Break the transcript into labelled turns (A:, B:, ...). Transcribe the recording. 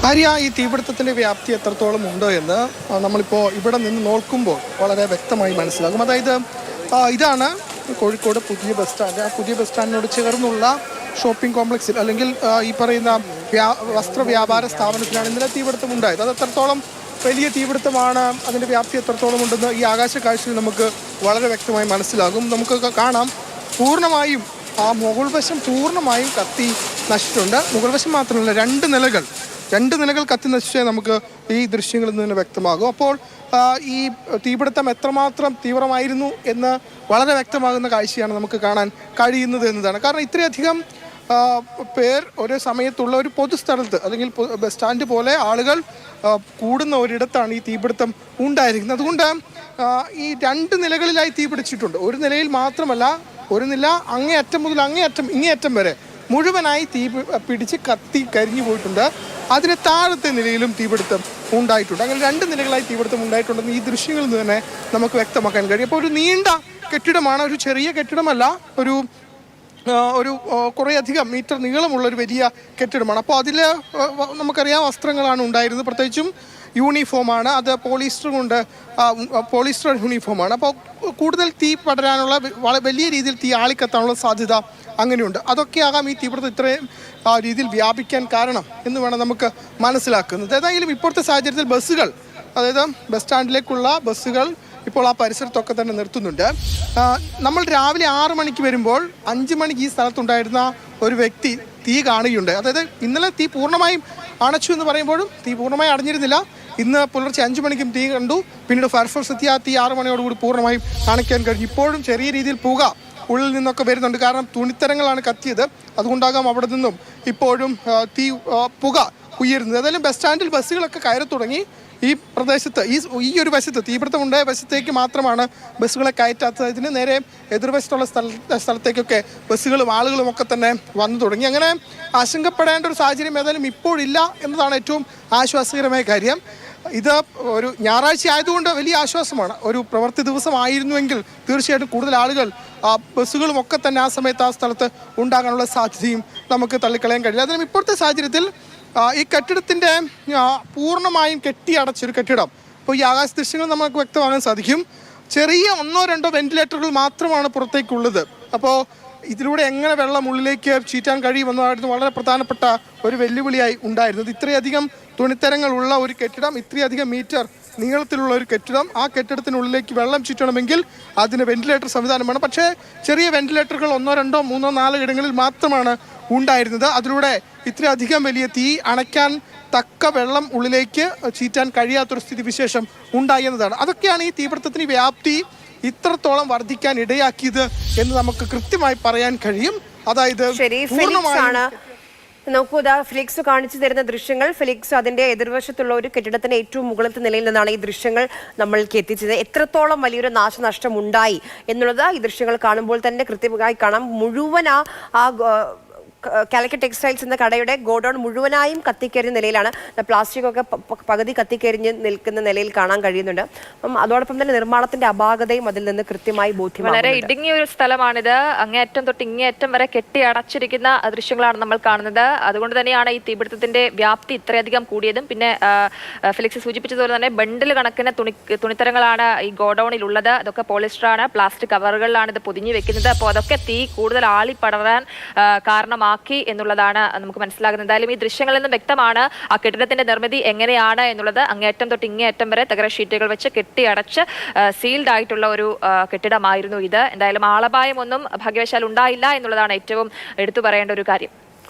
A: ആര്യ, ഈ തീപിടുത്തത്തിൻ്റെ വ്യാപ്തി എത്രത്തോളം ഉണ്ട് എന്ന് നമ്മളിപ്പോൾ ഇവിടെ നിന്ന് നോക്കുമ്പോൾ വളരെ വ്യക്തമായി മനസ്സിലാകും. അതായത് ഇതാണ് കോഴിക്കോട് പുതിയ ബസ് സ്റ്റാൻഡ്. ആ പുതിയ ബസ് സ്റ്റാൻഡിനോട് ചേർന്നുള്ള ഷോപ്പിംഗ് കോംപ്ലക്സിൽ അല്ലെങ്കിൽ ഈ പറയുന്ന വസ്ത്ര വ്യാപാര സ്ഥാപനത്തിലാണ് ഇന്നലെ തീപിടുത്തം ഉണ്ടായത്. അത് എത്രത്തോളം വലിയ തീപിടുത്തമാണ്, അതിൻ്റെ വ്യാപ്തി എത്രത്തോളം ഉണ്ടെന്ന് ഈ ആകാശ കാഴ്ചയിൽ നമുക്ക് വളരെ വ്യക്തമായി മനസ്സിലാകും. നമുക്ക് കാണാം പൂർണ്ണമായും ആ മുകൾ വശം പൂർണ്ണമായും കത്തി നശിച്ചിട്ടുണ്ട്. മുകൾ വശം മാത്രമല്ല, രണ്ട് നിലകൾ കത്തി നശിച്ചേ നമുക്ക് ഈ ദൃശ്യങ്ങളിൽ നിന്ന് തന്നെ വ്യക്തമാകും. അപ്പോൾ ഈ തീപിടുത്തം എത്രമാത്രം തീവ്രമായിരുന്നു എന്ന് വളരെ വ്യക്തമാകുന്ന കാഴ്ചയാണ് നമുക്ക് കാണാൻ കഴിയുന്നത് എന്നതാണ്. കാരണം ഇത്രയധികം പേർ ഒരേ സമയത്തുള്ള ഒരു പൊതുസ്ഥലത്ത് അല്ലെങ്കിൽ ബസ് സ്റ്റാൻഡ് പോലെ ആളുകൾ കൂടുന്ന ഒരിടത്താണ് ഈ തീപിടുത്തം ഉണ്ടായിരിക്കുന്നത്. അതുകൊണ്ട് ഈ രണ്ട് നിലകളിലായി തീപിടിച്ചിട്ടുണ്ട്. ഒരു നിലയിൽ മാത്രമല്ല, ഒരു നില അങ്ങേയറ്റം മുതൽ ഇങ്ങേയറ്റം വരെ മുഴുവനായി തീ പിടിച്ച് കത്തി കരിഞ്ഞു പോയിട്ടുണ്ട്. അതിന് താഴത്തെ നിലയിലും തീപിടുത്തം ഉണ്ടായിട്ടുണ്ട്. അങ്ങനെ രണ്ട് നിലകളായി തീപിടുത്തം ഉണ്ടായിട്ടുണ്ടെന്ന് ഈ ദൃശ്യങ്ങളിൽ നിന്ന് തന്നെ നമുക്ക് വ്യക്തമാക്കാൻ കഴിയും. അപ്പോൾ ഒരു നീണ്ട കെട്ടിടമാണ്, ഒരു ചെറിയ കെട്ടിടമല്ല, ഒരു കുറേയധികം മീറ്റർ നീളമുള്ള ഒരു വലിയ കെട്ടിടമാണ്. അപ്പോൾ അതിൽ നമുക്കറിയാം വസ്ത്രങ്ങളാണ് ഉണ്ടായിരുന്നത്. പ്രത്യേകിച്ചും യൂണിഫോമാണ്, അത് പോളിസ്റ്റർ യൂണിഫോമാണ്. അപ്പോൾ കൂടുതൽ തീ പടരാനുള്ള വലിയ രീതിയിൽ തീ ആളിക്കത്താനുള്ള സാധ്യത അങ്ങനെയുണ്ട്. അതൊക്കെയാകാം ഈ തീപിടുത്തം ഇത്രയും രീതിയിൽ വ്യാപിക്കാൻ കാരണം എന്ന് വേണം നമുക്ക് മനസ്സിലാക്കുന്നത്. ഏതായാലും ഇപ്പോഴത്തെ സാഹചര്യത്തിൽ ബസ്സുകൾ, അതായത് ബസ് സ്റ്റാൻഡിലേക്കുള്ള ബസ്സുകൾ ഇപ്പോൾ ആ പരിസരത്തൊക്കെ തന്നെ നിർത്തുന്നുണ്ട്. നമ്മൾ രാവിലെ 6 മണിക്ക് വരുമ്പോൾ 5 മണിക്ക് ഈ സ്ഥലത്തുണ്ടായിരുന്ന ഒരു വ്യക്തി തീ കാണുകയുണ്ട്. അതായത് ഇന്നലെ തീ പൂർണ്ണമായും അണച്ചു എന്ന് പറയുമ്പോഴും തീ പൂർണ്ണമായും അടഞ്ഞിരുന്നില്ല. ഇന്ന് പുലർച്ചെ 5 മണിക്കും തീ കണ്ടു. പിന്നീട് ഫയർഫോഴ്സ് എത്തി ആ തീ 6 മണിയോടുകൂടി പൂർണ്ണമായും അണയ്ക്കാൻ കഴിഞ്ഞു. ഇപ്പോഴും ചെറിയ രീതിയിൽ പുക ഉള്ളിൽ നിന്നൊക്കെ വരുന്നുണ്ട്. കാരണം തുണിത്തരങ്ങളാണ് കത്തിയത്, അതുകൊണ്ടാകാം അവിടെ നിന്നും ഇപ്പോഴും പുക ഉയരുന്നത്. ഏതായാലും ബസ് സ്റ്റാൻഡിൽ ബസ്സുകളൊക്കെ കയറി തുടങ്ങി. ഈ പ്രദേശത്ത് ഈ ഒരു വശത്ത് തീപിടുത്തമുണ്ടായ വശത്തേക്ക് മാത്രമാണ് ബസ്സുകളെ കയറ്റാത്തത്. ഇതിന് നേരെ എതിർവശത്തുള്ള സ്ഥലത്തേക്കൊക്കെ ബസ്സുകളും ആളുകളും ഒക്കെ തന്നെ വന്നു തുടങ്ങി. അങ്ങനെ ആശങ്കപ്പെടേണ്ട ഒരു സാഹചര്യം ഏതായാലും ഇപ്പോഴില്ല എന്നതാണ് ഏറ്റവും ആശ്വാസകരമായ കാര്യം. ഇത് ഒരു ഞായറാഴ്ച ആയതുകൊണ്ട് വലിയ ആശ്വാസമാണ്. ഒരു പ്രവൃത്തി ദിവസമായിരുന്നുവെങ്കിൽ തീർച്ചയായിട്ടും കൂടുതൽ ആളുകൾ ബസ്സുകളും ഒക്കെ തന്നെ ആ സമയത്ത് ആ സ്ഥലത്ത് ഉണ്ടാകാനുള്ള സാധ്യതയും നമുക്ക് തള്ളിക്കളയാൻ കഴിയില്ല. അതിനും ഇപ്പോഴത്തെ സാഹചര്യത്തിൽ ഈ കെട്ടിടത്തിൻ്റെ പൂർണ്ണമായും കെട്ടിയടച്ചൊരു കെട്ടിടം. അപ്പോൾ ഈ ആകാശ ദൃശ്യങ്ങൾ നമുക്ക് വ്യക്തമാകാൻ സാധിക്കും. ചെറിയ 1-2 വെന്റിലേറ്ററുകൾ മാത്രമാണ് പുറത്തേക്കുള്ളത്. അപ്പോൾ ഇതിലൂടെ എങ്ങനെ വെള്ളം ഉള്ളിലേക്ക് ചീറ്റാൻ കഴിയുമെന്നതായിരുന്നു വളരെ പ്രധാനപ്പെട്ട ഒരു വെല്ലുവിളിയായി ഉണ്ടായിരുന്നത്. ഇത്രയധികം തുണിത്തരങ്ങളുള്ള ഒരു കെട്ടിടം, ഇത്രയധികം മീറ്റർ നീളത്തിലുള്ള ഒരു കെട്ടിടം, ആ കെട്ടിടത്തിനുള്ളിലേക്ക് വെള്ളം ചീറ്റണമെങ്കിൽ അതിന് വെന്റിലേറ്റർ സംവിധാനം വേണം. പക്ഷേ ചെറിയ വെന്റിലേറ്ററുകൾ 1, 2, 3, 4 ഇടങ്ങളിൽ മാത്രമാണ് ഉണ്ടായിരുന്നത്. അതിലൂടെ ഇത്രയധികം വലിയ തീ അണയ്ക്കാൻ തക്ക വെള്ളം ഉള്ളിലേക്ക് ചീറ്റാൻ കഴിയാത്തൊരു സ്ഥിതി വിശേഷം ഉണ്ടായി എന്നതാണ്. അതൊക്കെയാണ് ഈ തീപിടുത്തത്തിന് വ്യാപ്തി ഇത്രത്തോളം വർദ്ധിക്കാൻ ഇടയാക്കിയത് എന്ന് നമുക്ക് കൃത്യമായി പറയാൻ കഴിയും. അതായത്
B: നോക്കൂ, ഫെലിക്സ് കാണിച്ചു തരുന്ന ദൃശ്യങ്ങൾ. ഫെലിക്സ് അതിന്റെ എതിർവശത്തുള്ള ഒരു കെട്ടിടത്തിന്റെ ഏറ്റവും മുകളിലത്തെ നിലയിൽ നിന്നാണ് ഈ ദൃശ്യങ്ങൾ നമ്മൾക്ക് എത്തിച്ചത്. എത്രത്തോളം വലിയൊരു നാശനഷ്ടം ഉണ്ടായി എന്നുള്ളത് ഈ ദൃശ്യങ്ങൾ കാണുമ്പോൾ തന്നെ കൃത്യമായി കാണാം. മുഴുവൻ ആ കാലിക്കറ്റ് ടെക്സ്റ്റൈൽസ് എന്ന കടയുടെ ഗോഡൌൺ മുഴുവനായും കത്തിക്കരിഞ്ഞ നിലയിലാണ്. പ്ലാസ്റ്റിക് ഒക്കെ പകുതി കത്തിക്കരിഞ്ഞ് നിൽക്കുന്ന നിലയിൽ കാണാൻ കഴിയുന്നുണ്ട്. അതോടൊപ്പം തന്നെ നിർമ്മാണത്തിന്റെ അപാകതയും അതിൽ നിന്ന് കൃത്യമായി ബോധ്യമാണ്.
C: വളരെ ഇടുങ്ങിയ ഒരു സ്ഥലമാണിത്. അങ്ങേയറ്റം തൊട്ട് ഇങ്ങേയറ്റം വരെ കെട്ടി അടച്ചിരിക്കുന്ന ദൃശ്യങ്ങളാണ് നമ്മൾ കാണുന്നത്. അതുകൊണ്ട് തന്നെയാണ് ഈ തീപിടുത്തത്തിന്റെ വ്യാപ്തി ഇത്രയധികം കൂടിയതും. പിന്നെ ഫെലിക്സ് സൂചിപ്പിച്ചതുപോലെ തന്നെ ബണ്ടിൽ കണക്കിന് തുണിത്തരങ്ങളാണ് ഈ ഗോഡൌണിൽ ഉള്ളത്. അതൊക്കെ പോളിസ്റ്ററാണ്, പ്ലാസ്റ്റിക് കവറുകളിലാണ് ഇത് പൊതിഞ്ഞു വെക്കുന്നത്. അപ്പോൾ അതൊക്കെ തീ കൂടുതൽ ആളിപ്പടരാൻ കാരണമാക്കി എന്നുള്ളതാണ് നമുക്ക് മനസ്സിലാകുന്നത്. എന്തായാലും ഈ ദൃശ്യങ്ങളിൽ നിന്നും വ്യക്തമാണ് ആ കെട്ടിടത്തിന്റെ നിർമ്മിതി എങ്ങനെയാണ് എന്നുള്ളത്. അങ്ങേയറ്റം തൊട്ട് ഇങ്ങേയറ്റം വരെ തകര ഷീറ്റുകൾ വെച്ച് കെട്ടിയടച്ച് സീൽഡ് ആയിട്ടുള്ള ഒരു കെട്ടിടമായിരുന്നു ഇത്. എന്തായാലും ആളപായമൊന്നും ഭാഗ്യവശാൽ ഉണ്ടായില്ല എന്നുള്ളതാണ് ഏറ്റവും എടുത്തു പറയേണ്ട ഒരു കാര്യം.